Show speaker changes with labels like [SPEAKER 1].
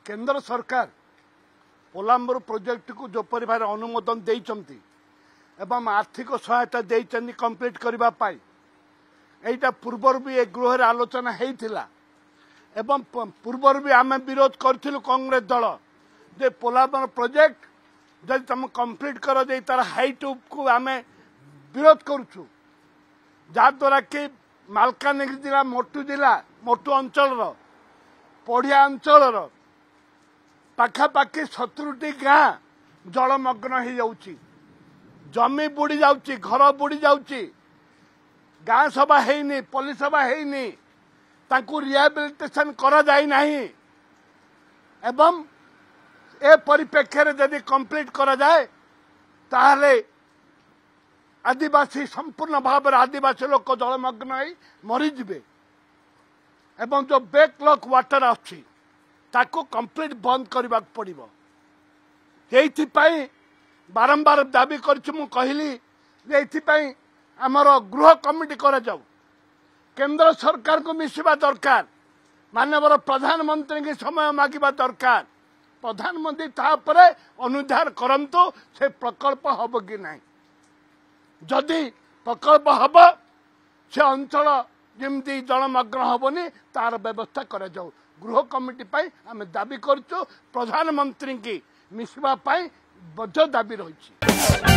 [SPEAKER 1] केंद्र सरकार पोलाम्बर प्रोजेक्ट को जो परिवार अनुमोदन देइचंती एवं आर्थिक सहायता देइचंती कंप्लीट करबा पाई एटा पूर्वर भी एक गृह आलोचना हेइथिला एवं पूर्वर भी आम विरोध करथिलु कांग्रेस दल जे पोलाम्बर प्रोजेक्ट जब तुम कंप्लीट कर दे तार हाइट को आम विरोध करुचु जहाद्वारा कि मालकानगिरी जिला मोटू अंचल पढ़िया अंचल पाखापाखि 70टी गाँ जलमग्न हो जाउची जमी बुड़ी जाउची घर बुड़ी जाउची गाँ सभा हेनी पुलिस सभा हेनी तांकु रिहाबिलिटेशन करा जाई नाही एवं ए परिप्रेक्षी यदि कंप्लीट करा जाए ताहले आदिवासी संपूर्ण भाव आदिवासी लोक जलमग्न हो मरीजे एवं जो बैकलॉग वाटर अच्छी ताको कंप्लीट बंद करने पड़ो ये बारंबार दाबी कहली आमर गृह कमिटी करा जाऊ केंद्र सरकार को मिसवा दरकार माननीय प्रधानमंत्री की समय मागिबा दरकार प्रधानमंत्री तापर अनुधार करंतु से प्रकल्प हम कि नहीं जदि प्रकल्प हम से अंचल जमती जलमग्न हेनी तार व्यवस्था करा जाऊ गृह कमिटी पाई आम दाबी करछु प्रधानमंत्री की मिसवा पाई बद्ध दाबी रही।